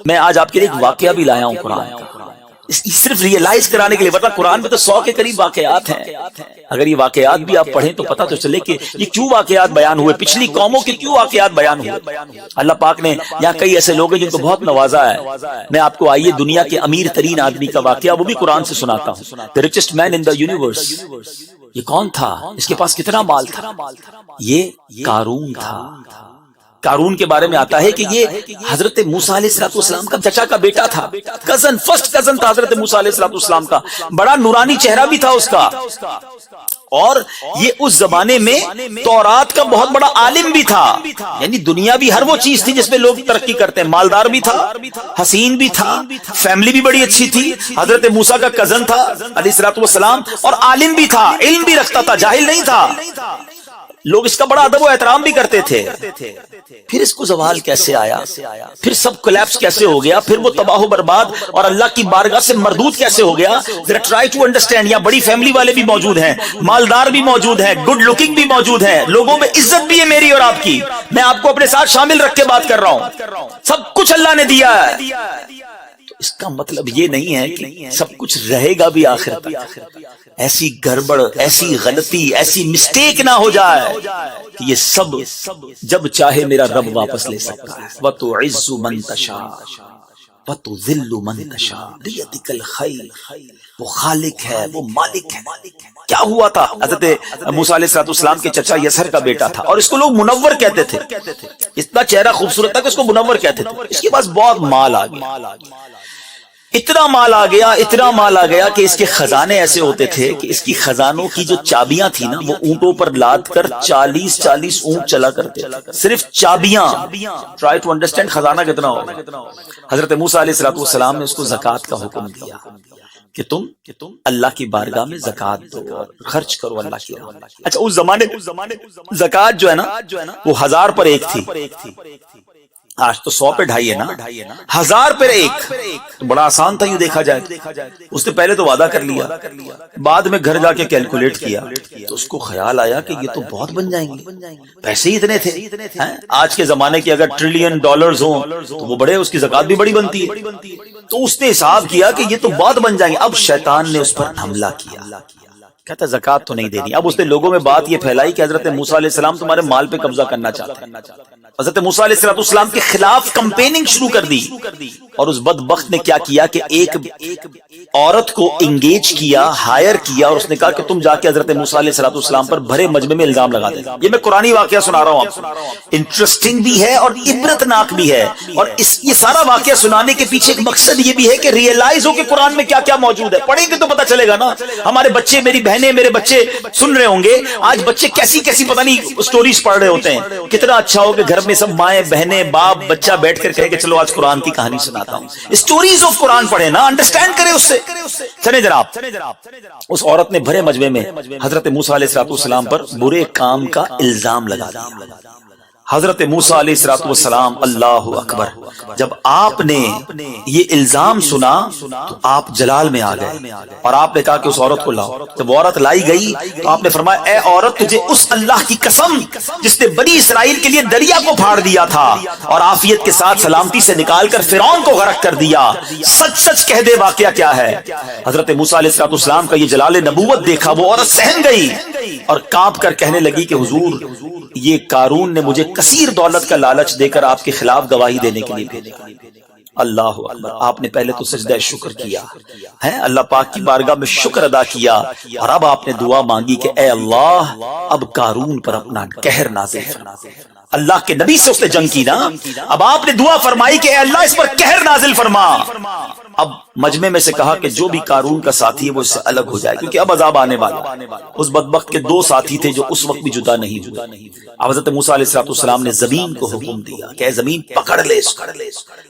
میں آج آپ کے لیے ایک واقعہ بھی لایا ہوں قرآن کا، صرف ریئلائز کرانے کے لیے، ورنہ قرآن میں تو 100 کے قریب واقعات ہیں۔ اگر یہ واقعات بھی آپ پڑھیں تو پتہ تو چلے کہ یہ کیوں واقعات بیان ہوئے، پچھلی قوموں کے کیوں واقعات بیان ہوئے۔ اللہ پاک نے یہاں کئی ایسے لوگ ہیں جن کو بہت نوازا ہے۔ میں آپ کو آئیے دنیا کے امیر ترین آدمی کا واقعہ وہ بھی قرآن سے سناتا ہوں۔ The richest man in the universe، یہ کون تھا؟ اس کے پاس کتنا مال تھا؟ یہ قارون تھا۔ قارون کے بارے میں آتا ہے کہ یہ حضرت موسیٰ علیہ السلام کا چچا کا بیٹا تھا، کزن، فرسٹ کزن تھا حضرت موسیٰ علیہ السلام کا، بڑا نورانی چہرہ بھی تھا اس کا، اور یہ اس زمانے میں تورات کا بہت بڑا عالم بھی تھا، یعنی دنیا بھی ہر وہ چیز تھی جس میں لوگ ترقی کرتے ہیں۔ مالدار بھی تھا، حسین بھی تھا، فیملی بھی بڑی اچھی تھی، حضرت موسیٰ کا کزن تھا علیہ السلام، اور عالم بھی تھا، علم بھی رکھتا تھا، جاہل نہیں تھا، لوگ اس کا بڑا ادب و احترام بھی کرتے تھے۔ پھر اس کو زوال کیسے آیا، پھر سب کولیپس کیسے ہو گیا، پھر وہ تباہ و برباد اور اللہ کی بارگاہ سے مردود کیسے ہو گیا؟ ذرا ٹرائی ٹو انڈرسٹینڈ۔ یہاں بڑی فیملی والے بھی موجود ہیں، مالدار بھی موجود ہیں، گڈ لکنگ بھی موجود ہیں، لوگوں میں عزت بھی ہے میری اور آپ کی، میں آپ کو اپنے ساتھ شامل رکھ کے بات کر رہا ہوں، سب کچھ اللہ نے دیا ہے۔ اس کا مطلب یہ نہیں ہے کہ سب کچھ رہے گا بھی آخر تک۔ ایسی گڑبڑ، ایسی غلطی، ایسی مسٹیک نہ ہو جائے کہ یہ سب جب چاہے میرا رب واپس لے سکتا ہے۔ وَتُعِزُّ مَن تَشَاءُ وَتُذِلُّ مَن تَشَاءُ بِيَدِكَ الْخَيْرُ، وہ خالق ہے، وہ مالک ہے۔ کیا ہوا تھا؟ حضرت موسیٰ علیہ السلام کے چچا یسر کا بیٹا تھا، اور اس کو لوگ منور کہتے تھے، اتنا چہرہ خوبصورت تھا کہ اس کو منور کہتے تھے۔ اس کے پاس بہت مال آ گیا، اتنا مال آ گیا، اتنا مال آ گیا کہ اس کے خزانے ایسے ہوتے تھے کہ اس کی خزانوں کی جو چابیاں تھی نا، وہ اونٹوں پر لاد کر 40 اونٹ چلا کرتے تھے، صرف چابیاں۔ ٹرائی ٹو انڈرسٹینڈ خزانہ کتنا ہوگا۔ حضرت موسیٰ علیہ السلام نے اس کو زکوٰۃ کا حکم دیا کہ تم اللہ کی بارگاہ میں زکوٰۃ دو اور خرچ کرو اللہ کی راہ۔ اچھا، اس زمانے زکوٰۃ جو ہے نا وہ 1000 پر ایک تھی، آج تو 100 پہ 2.5 ہے نا، 1000 پر ایک تو بڑا آسان تھا یوں دیکھا جائے۔ اس نے پہلے تو وعدہ کر لیا، بعد میں گھر جا کے کیلکولیٹ کیا تو اس کو خیال آیا کہ یہ تو بہت بن جائیں گے، پیسے ہی اتنے تھے۔ آج کے زمانے کے اگر $1 ٹریلین ہوں تو وہ بڑے، اس کی زکوٰۃ بھی بڑی بنتی ہے۔ تو اس نے حساب کیا کہ یہ تو بہت بن جائیں گے۔ اب شیطان نے اس پر حملہ کیا، کہتا زکوٰۃ تو نہیں دینی۔ اب اس نے لوگوں میں بات یہ پھیلائی کہ حضرت موسیٰ علیہ السلام تمہارے مال پہ قبضہ کرنا چاہتے ہیں۔ حضرت موسیٰ علیہ السلام کے خلاف کمپیننگ شروع کر دی، اور اس بدبخت نے کیا کیا کہ ایک عورت کو انگیج کیا، ہائر کیا، اور اس نے کہا کہ تم جا کے حضرت موسیٰ علیہ السلام پر بھرے مجمع میں الزام لگا دے۔ یہ میں قرآنی واقعہ سنا رہا ہوں آپ کو، انٹرسٹنگ بھی ہے اور عبرتناک بھی ہے، اور یہ سارا واقعہ سنانے کے پیچھے ایک مقصد یہ بھی ہے کہ ریئلائز ہو کہ قرآن میں کیا کیا موجود ہے۔ پڑھیں گے تو پتہ چلے گا نا۔ ہمارے بچے، میری بہنیں، میرے بچے سن رہے ہوں گے، آج بچے کیسی کیسی پتہ نہیں سٹوریز پڑھ رہے ہوتے ہیں۔ کتنا اچھا ہو کہ گھر میں سب مائیں، بہنیں، باپ، بچہ بیٹھ کر کہے کہ چلو آج قرآن کی کہانی سناتا ہوں، اسٹوریز آف قرآن پڑھیں نا، انڈرسٹینڈ کریں اس سے۔ چلیں جناب، اس عورت نے بھرے مجمع میں حضرت موسیٰ علیہ السلام پر برے کام کا الزام لگا دیا۔ حضرت موسیٰ علیہ السلام، اللہ اکبر، جب آپ نے یہ الزام سنا تو آپ جلال میں آ گئے، اور آپ نے کہا کہ اس عورت کو لاؤ۔ جب وہ عورت لائی گئی تو آپ نے فرمایا، اے عورت، تجھے اس اللہ کی قسم جس نے بنی اسرائیل کے لیے دریا کو پھاڑ دیا تھا اور عافیت کے ساتھ سلامتی سے نکال کر فرعون کو غرق کر دیا، سچ سچ کہہ دے واقعہ کیا ہے۔ حضرت موسیٰ علیہ السلام کا یہ جلال نبوت دیکھا، وہ عورت سہم گئی اور کانپ کر کہنے لگی کہ حضور، یہ قارون نے مجھے کثیر دولت کا لالچ دے کر آپ کے خلاف گواہی دینے کے لیے بھیجا۔ اللہ اکبر، آپ نے پہلے تو سجدہ شکر کیا ہے، اللہ پاک کی بارگاہ میں شکر ادا کیا، اور اب آپ نے دعا مانگی کہ اے اللہ، اب قارون پر اپنا قہر نازل فرما۔ اللہ کے نبی سے اس نے جنگ کی نا، اب آپ نے دعا فرمائی کہ اے اللہ، اس پر قہر نازل فرما۔ اب مجمع میں سے کہا کہ جو بھی قارون کا ساتھی ہے وہ اس سے الگ ہو جائے، کیونکہ اب عذاب آنے والا۔ اس بدبخت کے 2 ساتھی تھے جو اس وقت بھی جدا نہیں ہوئے۔ اب حضرت موسیٰ علیہ السلام نے زمین کو حکم دیا کہ اے زمین پکڑ لے اس کو۔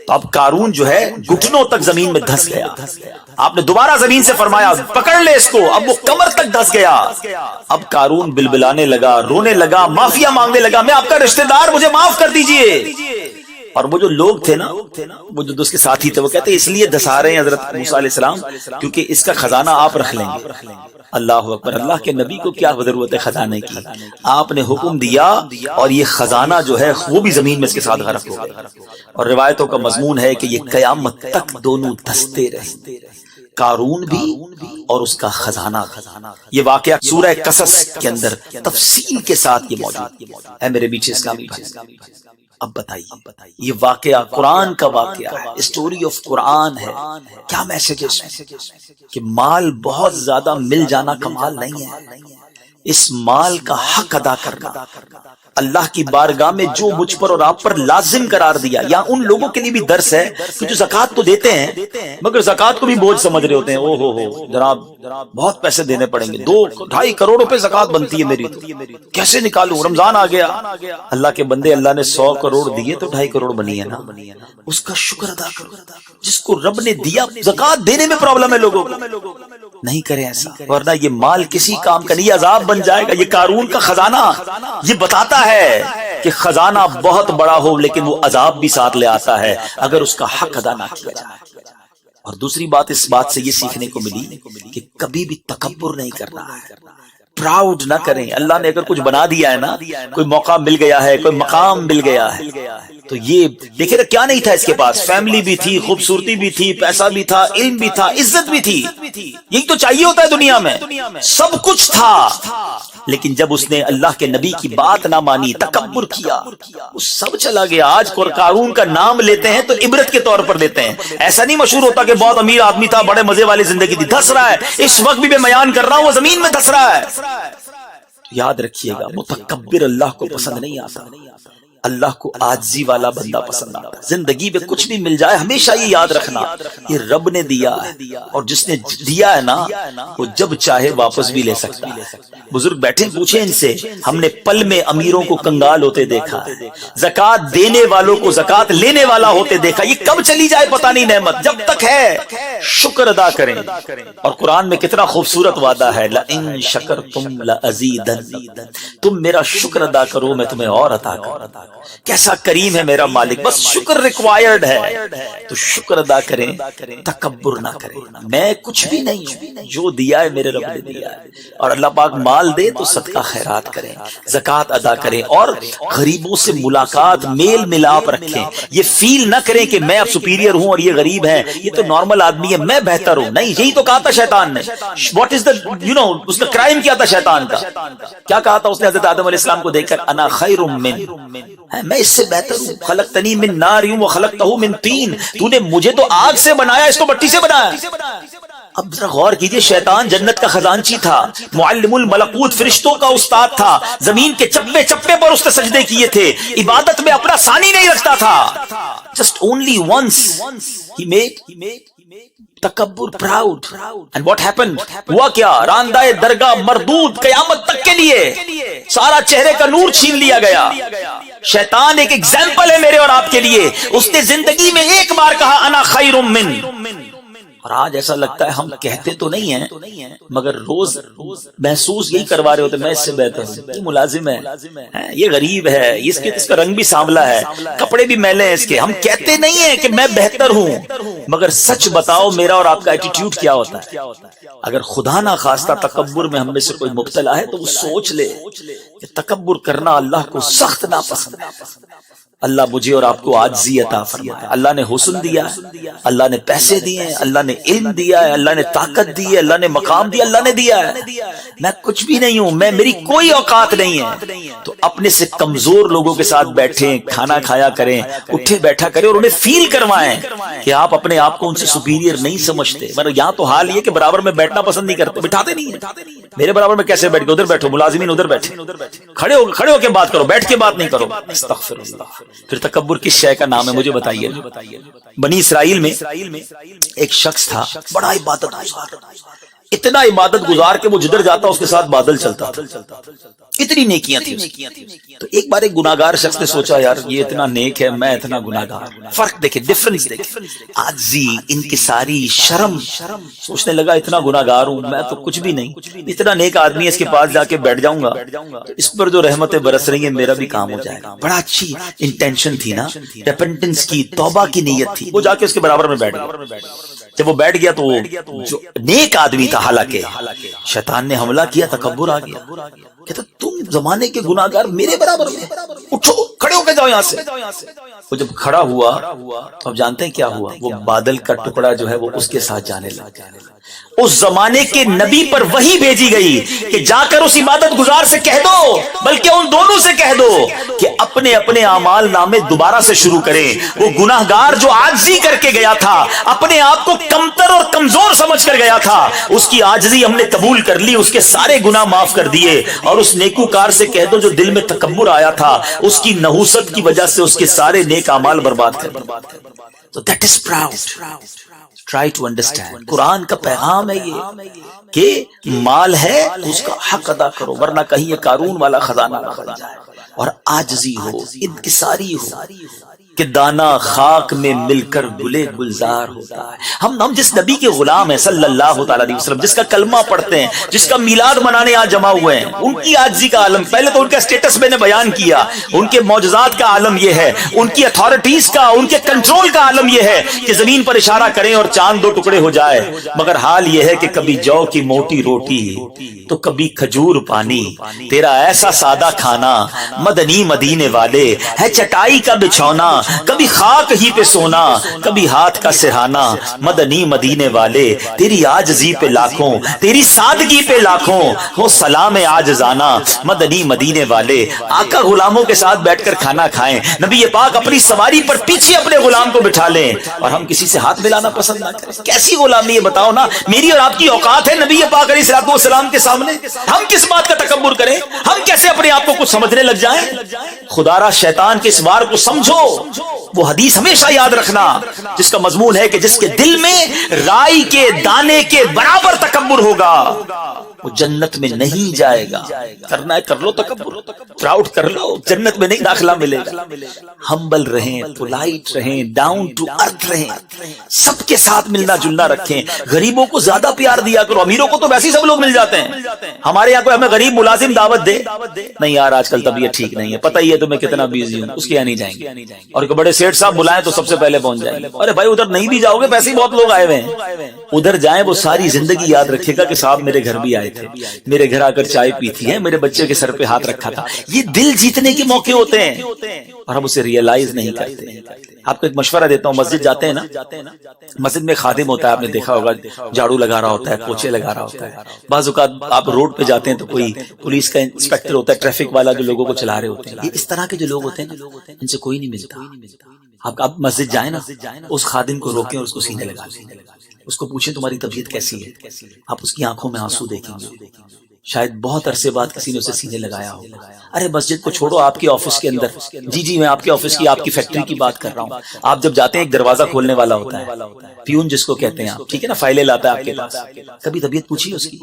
تو اب قارون جو ہے گھٹنوں تک زمین میں دھس گیا۔ آپ نے دوبارہ زمین سے فرمایا پکڑ لے اس کو، اب وہ کمر تک دھس گیا۔ اب قارون بلبلانے لگا، رونے لگا، معافیا مانگنے لگا، میں آپ کا رشتہ دار، مجھے معاف کر دیجئے۔ اور وہ جو لوگ تھے نا، وہ جو اس کے ساتھی تھے، وہ کہتے اس لیے دھسا رہے ہیں حضرت موسیٰ علیہ السلام کیونکہ اس کا خزانہ آپ رکھ لیں گے۔ اللہ اکبر، اللہ کے نبی کو کیا ضرورت ہے خزانے کی، آپ نے حکم دیا اور یہ خزانہ جو ہے وہ بھی زمین میں اس کے ساتھ غرق ہو گیا۔ اور روایتوں کا مضمون ہے کہ یہ قیامت تک دونوں دھستے رہے، قارون بھی اور اس کا خزانہ۔ یہ واقعہ سورہ قصص کے اندر تفصیل کے ساتھ یہ موجود ہے میرے بیچ اسلامی بھائی۔ اب بتائیے، یہ واقعہ قرآن کا واقعہ ہے، اسٹوری آف قرآن ہے، کیا میسج ہے کہ مال بہت زیادہ مل جانا کمال نہیں ہے، اس مال کا حق ادا کرنا اللہ کی بارگاہ میں جو مجھ پر اور آپ پر لازم قرار دیا۔ یا ان لوگوں کے لیے بھی درس ہے کہ جو زکوٰۃ تو دیتے ہیں مگر زکوٰۃ کو بھی بوجھ سمجھ رہے ہوتے ہیں، او ہو جناب بہت پیسے دینے پڑیں گے، 2-2.5 کروڑ روپے زکوٰۃ بنتی ہے میری، تو کیسے نکالوں، رمضان آ گیا۔ اللہ کے بندے، اللہ نے 100 کروڑ دیے تو 2.5 کروڑ بنی ہے نا، اس کا شکر ادا کرو۔ جس کو رب نے دیا، زکوٰۃ دینے میں پرابلم ہے لوگوں کو، نہیں کریں ایسا، ورنہ یہ مال کسی کام کا نہیں، یہ عذاب بن جائے گا۔ یہ قارون کا خزانہ یہ بتاتا ہے کہ خزانہ بہت بڑا ہو لیکن وہ عذاب بھی ساتھ لے آتا ہے اگر اس کا حق ادا نہ کیا جائے۔ اور دوسری بات اس بات سے یہ سیکھنے کو ملی کہ کبھی بھی تکبر نہیں کرنا ہے، پراؤڈ نہ کریں۔ اللہ نے اگر کچھ بنا دیا ہے نا، کوئی موقع مل گیا ہے، کوئی مقام مل گیا ہے، تو یہ دیکھے کیا نہیں تھا اس کے پاس، فیملی بھی تھی، خوبصورتی بھی تھی، پیسہ بھی تھا، علم بھی تھا، عزت بھی تھی، یہی تو چاہیے ہوتا ہے دنیا میں، سب کچھ تھا، لیکن جب اس نے اللہ کے نبی کی بات نہ مانی، تکبر کیا، وہ سب چلا گیا۔ آج قارون کا نام لیتے ہیں تو عبرت کے طور پر لیتے ہیں، ایسا نہیں مشہور ہوتا کہ بہت امیر آدمی تھا، بڑے مزے والی زندگی تھی، دھس رہا ہے اس وقت بھی میں بیان کر رہا ہوں، وہ زمین میں دھس رہا ہے۔ یاد رکھیے گا، متکبر اللہ کو پسند نہیں آتا، اللہ کو عاجزی والا بندہ پسند آتا ہے۔ زندگی میں کچھ بھی مل جائے ہمیشہ یہ یاد رکھنا یہ رب نے دیا ہے، اور جس نے دیا ہے نا وہ جب چاہے واپس بھی لے سکتا ہے۔ بزرگ بیٹھے پوچھیں ان سے، ہم نے پل میں امیروں کو کنگال ہوتے دیکھا ہے، زکوٰۃ دینے والوں کو زکوٰۃ لینے والا ہوتے دیکھا، یہ کب چلی جائے پتہ نہیں نعمت، جب تک ہے شکر ادا کریں۔ اور قرآن میں کتنا خوبصورت وعدہ ہے، لَإِن شَكَرْتُمْ لَأَزِيدَنَّكُمْ، تم میرا شکر ادا کرو میں تمہیں اور عطا کروں۔ کیسا کریم ہے میرا مالک، بس شکر ریکوائرڈ ہے، تو شکر ادا کریں، تکبر نہ کریں۔ میں کچھ بھی نہیں ہوں، جو دیا ہے میرے رب نے دیا ہے، اور اللہ پاک مال دے تو صدقہ خیرات کریں، زکوٰۃ ادا کریں، اور غریبوں سے ملاقات، میل ملاپ رکھیں۔ یہ فیل نہ کریں کہ میں اب سپیریئر ہوں اور یہ غریب ہے، یہ تو نارمل آدمی ہے، میں بہتر ہوں، نہیں، یہی تو کہا تھا شیطان نے۔ واٹ از دا اس نے کرائم کیا تھا شیطان کا، کیا کہا تھا اس نے حضرت آدم علیہ السلام کو دیکھ کر، انا خیر من، میں اس سے بہتر ہوں، خلقتنی من نار وخلقتہ من طین، تو نے مجھے تو آگ سے بنایا، اس کو مٹی سے بنایا۔ اب ذرا غور کیجئے، شیطان جنت کا خزانچی تھا، معلم الملکوت، فرشتوں کا استاد تھا، زمین کے چپے چپے پر اس نے سجدے کیے تھے، عبادت میں اپنا ثانی نہیں رکھتا تھا، جسٹ اونلی ونس ہی میڈ تکبر، پراؤڈ، اینڈ واٹ ہیپنڈ، ہوا کیا، راندہ درگاہ مردود، قیامت تک کے لیے سارا چہرے کا نور چھین لیا گیا۔ شیطان ایک ایگزامپل ہے میرے اور آپ کے لیے، اس نے زندگی میں ایک بار کہا انا خیر من، اور آج ایسا لگتا ہے ہم کہتے تو نہیں ہیں مگر روز محسوس یہی کروا رہے ہوتے میں اس سے بہتر ہوں، یہ ملازم ہے، یہ غریب ہے، اس کا رنگ بھی سانولا ہے، کپڑے بھی میلے ہیں اس کے، ہم کہتے نہیں ہیں کہ میں بہتر ہوں، مگر سچ بتاؤ میرا اور آپ کا ایٹیٹیوڈ کیا ہوتا ہے؟ اگر خدا نہ خواستہ تکبر میں ہم میں سے کوئی مبتلا ہے تو وہ سوچ لے کہ تکبر کرنا اللہ کو سخت ناپسند ہے۔ اللہ مجھے اور آپ کو عاجزی عطا فرمائے۔ اللہ نے حسن دیا ہے، اللہ نے پیسے دیے ہیں، اللہ نے علم دیا ہے، اللہ نے طاقت دی ہے، اللہ نے مقام دیا، اللہ نے دیا ہے، میں کچھ بھی نہیں ہوں، میری کوئی اوقات نہیں ہے، تو اپنے سے کمزور لوگوں کے ساتھ بیٹھیں، کھانا کھایا کریں، اٹھے بیٹھا کریں، اور انہیں فیل کروائیں کہ آپ اپنے آپ کو ان سے سپیریئر نہیں سمجھتے۔ مگر یہاں تو حال یہ کہ برابر میں بیٹھنا پسند نہیں کرتے، بٹھاتے نہیں ہیں، میرے برابر میں کیسے بیٹھ کے، ادھر بیٹھو، ملازمین ادھر بیٹھے، کھڑے ہو کے بات کرو، بیٹھ کے بات نہیں کرو، استغفر اللہ۔ پھر تکبر کس شے کا نام ہے مجھے بتائیے۔ بنی اسرائیل میں ایک شخص تھا، بڑا عبادت گزار، اتنا عبادت گزار کے وہ جدھر جاتا اس کے ساتھ بادل چلتا تھا، اتنی نیکیاں تھیں۔ تو ایک بار ایک گناہگار شخص نے سوچا یار یہ اتنا نیک ہے، میں اتنا گناہگار۔ فرق دیکھیں، ڈفرنس دیکھیں، عاجزی، انکساری، شرم۔ سوچنے لگا اتنا گناہگار ہوں میں تو کچھ بھی نہیں، اتنا نیک آدمی ہے، اس کے پاس جا کے بیٹھ جاؤں گا تو اس پر جو رحمتیں برس رہی ہیں میرا بھی کام ہو جائے گا۔ بڑا اچھی انٹینشن تھی نا، ریپنٹنس کی، توبہ کی نیت تھی۔ وہ جا کے اس کے برابر میں بیٹھ گیا۔ جب وہ بیٹھ گیا تو وہ جو نیک آدمی تھا، حالانکہ شیطان نے حملہ کیا، تکبر آ گیا، کہتا تم زمانے کے گناہگار میرے برابر میں، اٹھو کھڑے ہو کے جاؤ یہاں سے۔ وہ جب کھڑا ہوا تو اب جانتے ہیں کیا ہوا، وہ بادل کا ٹکڑا جو ہے وہ اس کے ساتھ جانے لگا۔ اس زمانے کے نبی پر وحی بھیجی گئی کہ جا کر اس عبادت گزار سے کہہ دو، بلکہ ان دونوں سے کہہ دو کہ اپنے اپنے اعمال نامے دوبارہ سے شروع کریں۔ وہ گناہگار جو عاجزی کر کے گیا تھا، اپنے آپ کو کمتر اور کمزور سمجھ کر گیا تھا، اس کی عاجزی ہم نے قبول کر لی، اس کے سارے گناہ معاف کر دیے۔ اور اس نیکوکار سے کہہ دو جو دل میں تکبر آیا تھا، اس کی نحوست کی وجہ سے اس کے سارے نیک اعمال برباد کر دیے۔ تو that is proud. Try to understand, قرآن کا پیغام ہے یہ کہ مال ہے تو اس کا حق ادا کرو، ورنہ کہیں یہ قارون والا خزانہ نہ بن جائے۔ اور عاجزی ہو، انکساری ہو کہ دانا خاک میں مل کر گلے گلزار ہوتا ہے۔ ہم جس نبی کے غلام ہیں صلی اللہ تعالی علیہ وسلم، جس کا کلمہ پڑھتے ہیں، جس کا میلاد منانے آج جمع ہوئے ہیں، ان کی عاجزی کا عالم، پہلے تو ان کا سٹیٹس میں نے بیان کیا، ان کے معجزات کا عالم یہ ہے، ان کی اتھارٹیز کا، ان کے کنٹرول کا عالم یہ ہے کہ زمین پر اشارہ کریں اور چاند دو ٹکڑے ہو جائے۔ مگر حال یہ ہے کہ کبھی جو کی موٹی روٹی تو کبھی کھجور پانی، تیرا ایسا سادہ کھانا مدنی مدینے والے ہے، چٹائی کا بچھونا کبھی خاک ہی پہ سونا، کبھی ہاتھ کا سرہانا، مدنی مدینے والے تیری عاجزی پہ لاکھوں، تیری سادگی پہ لاکھوں، ہو سلام عاجزانہ مدنی مدینے والے۔ آقا غلاموں کے ساتھ بیٹھ کر کھانا کھائیں، نبی پاک اپنی سواری پر پیچھے اپنے غلام کو بٹھا لیں، اور ہم کسی سے ہاتھ ملانا پسند نہ کریں۔ کیسی غلامی ہے بتاؤ نا، میری اور آپ کی اوقات ہے نبی پاک علیہ الصلوۃ والسلام کے سامنے؟ ہم کس بات کا تکبر کریں؟ ہم کیسے اپنے آپ کو کچھ سمجھنے لگ جائیں؟ خدا را شیطان کے اس وار کو سمجھو۔ وہ حدیث ہمیشہ یاد رکھنا جس کا مضمون ہے کہ جس کے دل میں رائی کے دانے کے برابر تکبر ہوگا وہ جنت میں نہیں جائے گا۔ کرنا ہے کر لو تکبر، پراؤڈ کر لو، جنت میں نہیں داخلہ ملے گا۔ ہمبل رہیں، پولائٹ رہیں، ڈاؤن ٹو ارتھ رہیں، سب کے ساتھ ملنا جلنا رکھیں، غریبوں کو زیادہ پیار دیا کرو۔ امیروں کو تو ویسے ہی سب لوگ مل جاتے ہیں، ہمارے یہاں کوئی ہمیں غریب ملازم دعوت دے نہیں، یار آج کل طبیعت ٹھیک نہیں ہے، پتہ ہی ہے تمہیں کتنا بیزی ہوں، اس کے یہاں نہیں جائیں گے۔ اور بڑے سیٹ صاحب بلائیں تو سب سے پہلے پہنچ جائیں گے۔ ارے بھائی ادھر نہیں بھی جاؤ گے، ویسے ہی بہت لوگ آئے ہوئے ہیں، ادھر جائیں، وہ ساری زندگی یاد رکھے گا کہ صاحب میرے گھر بھی آئے تھے، میرے گھر آ کر چائے پی تھی ہے، میرے بچے کے سر پہ ہاتھ رکھا تھا۔ یہ دل جیتنے کے موقع ہوتے ہیں اور ہم اسے ریئلائز نہیں کرتے۔ آپ کو ایک مشورہ دیتا ہوں، مسجد جاتے ہیں نا، مسجد میں خادم ہوتا ہے، آپ نے دیکھا ہوگا، جھاڑو لگا رہا ہوتا ہے، پوچھے لگا رہا ہوتا ہے۔ بعض اوقات آپ روڈ پہ جاتے ہیں تو کوئی پولیس کا انسپیکٹر ہوتا ہے، ٹریفک والا جو لوگوں کو چلا رہے ہوتے ہیں۔ یہ اس طرح کے جو لوگ ہوتے ہیں ان سے کوئی نہیں ملتا۔ آپ مسجد جائیں نا، اس خادم کو روکیں اور اس کو سینے لگا لیں، اس کو پوچھیں تمہاری طبیعت کیسی ہے، آپ اس کی آنکھوں میں آنسو دیکھیں گے، شاید بہت عرصے بعد کسی نے اسے سینے لگایا ہو۔ ارے مسجد کو چھوڑو، آپ کے آفس کے اندر، جی میں آپ کے آفس کی، آپ کی فیکٹری کی بات کر رہا ہوں، آپ جب جاتے ہیں ایک دروازہ کھولنے والا ہوتا ہے، پیون جس کو کہتے ہیں آپ، ٹھیک ہے نا، فائلیں لاتا ہے آپ کے پاس، کبھی طبیعت پوچھی اس کی،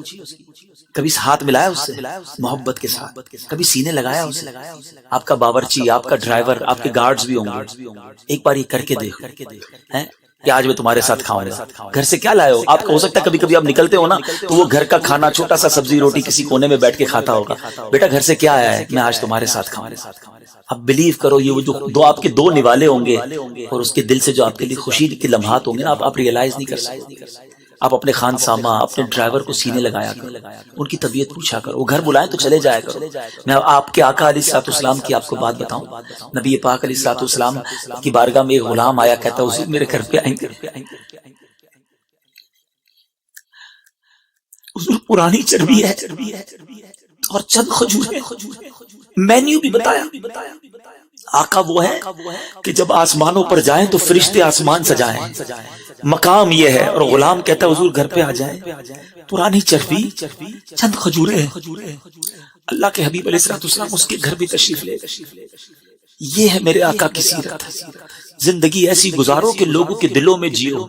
کبھی ہاتھ ملایا اس سے محبت کے ساتھ، کبھی سینے لگایا اسے؟ آپ کا باورچی، آپ کا ڈرائیور، آپ کے گارڈز بھی ہوں گے، ایک بار یہ کر کے دیکھو کہ آج میں تمہارے ساتھ کھاؤں گا۔ گھر سے کیا لائے ہو؟ آپ کا ہو سکتا ہے کبھی کبھی آپ نکلتے ہو نا تو وہ گھر کا کھانا چھوٹا سا سبزی روٹی کسی کونے میں بیٹھ کے کھاتا ہوگا، بیٹا گھر سے کیا آیا ہے؟ میں آج تمہارے ساتھ کھاؤں گا۔ اب بلیو کرو، یہ وہ جو دو آپ کے دو نوالے ہوں گے اور اس کے دل سے جو آپ کے لیے خوشی کے لمحات ہوں گے نا، آپ ریئلائز نہیں کر سکتے۔ آپ اپنے خان سامہ، اپنے ڈرائیور کو سینے لگایا کرو، ان کی طبیعت پوچھا کرو، وہ گھر بلائیں تو چلے جایا کرو۔ میں آپ کے آقا علیہ الصلوۃ والسلام کی آپ کو بات بتاؤں، نبی پاک علیہ الصلوۃ والسلام کی بارگاہ میں ایک غلام آیا، کہتا ہے حضور میرے گھر پہ آئیں گے، حضور پرانی چربی ہے اور چند کھجوریں، مینیو بھی بتایا۔ آقا وہ ہے کہ جب آسمانوں پر جائیں تو فرشتے آسمان سجائیں، مقام یہ ہے، اور غلام کہتا ہے حضور گھر پہ آ جائیں، پرانی چربی چند کھجوریں ہیں۔ اللہ کے حبیب علیہ الصلوۃ والسلام اس کے گھر بھی تشریف لے گئے۔ یہ ہے میرے آقا کی سیرت، زندگی ایسی گزارو کہ لوگوں کے دلوں میں جیو۔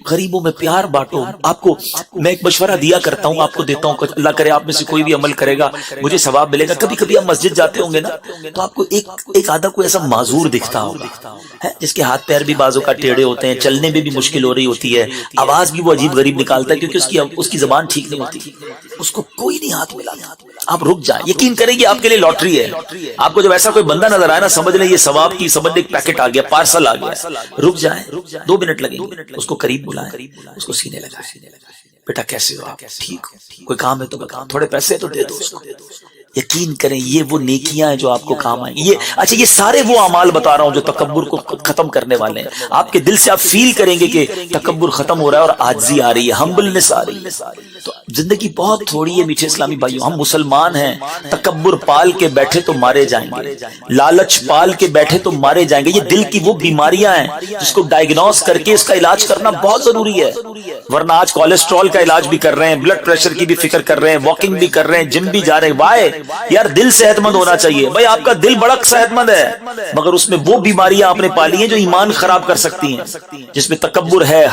غریبوں میں پیار بانٹو. آپ کو میں ایک مشورہ دیا کرتا ہوں, آپ کو دیتا ہوں, اللہ کرے آپ میں سے کوئی بھی عمل کرے گا مجھے ثواب ملے گا. کبھی کبھی آپ مسجد جاتے ہوں گے نا تو آپ کو ایک آدھا کوئی ایسا معذور دکھتا ہوگا جس کے ہاتھ پیر بھی بازو کا ٹیڑھے ہوتے ہیں, چلنے میں بھی مشکل ہو رہی ہوتی ہے, آواز بھی وہ عجیب غریب نکالتا ہے کیونکہ اس کی زبان ٹھیک نہیں ہوتی, اس کو کوئی نہیں ہاتھ ملا. آپ رک جائیں, یقین کریں گے آپ کے لیے لاٹری ہے. آپ کو جب ایسا کوئی بندہ نظر آئے نا سمجھ لیں یہ ثواب کی, سمجھ لیں ایک پیکٹ آ گیا, پارسل آ گیا. رک جائیں, 2 منٹ لگیں گے, اس کو قریب بلائیں, اس کو سینے لگائیں, بیٹا کیسے ہو آپ, ٹھیک ہو, کوئی کام ہے تو بتاؤ, تھوڑے پیسے تو دے دو اس کو. یقین کریں یہ وہ نیکیاں ہیں جو آپ کو کام آئیں گی. اچھا یہ سارے وہ اعمال بتا رہا ہوں جو تکبر کو ختم کرنے والے ہیں. آپ کے دل سے آپ فیل کریں گے کہ تکبر ختم ہو رہا ہے اور عاجزی آ رہی ہے, ہمبلنس آ رہی ہے. تو زندگی بہت تھوڑی ہے میٹھے اسلامی بھائیوں, ہم مسلمان ہیں. تکبر پال کے بیٹھے تو مارے جائیں گے, لالچ پال کے بیٹھے تو مارے جائیں گے. یہ دل کی وہ بیماریاں ہیں جس کو ڈائگنوز کر کے اس کا علاج کرنا بہت ضروری ہے. ورنہ آج کولیسٹرول کا علاج بھی کر رہے ہیں, بلڈ پریشر کی بھی فکر کر رہے ہیں, واکنگ بھی کر رہے ہیں, جم بھی جا رہے ہیں. وائے یار دل صحت مند ہونا چاہیے. بھائی آپ کا دل بڑا صحت مند ہے مگر اس میں وہ بیماریاں آپ نے پالی ہیں جو ایمان خراب کر سکتی ہیں, جس میں تکبر ہے,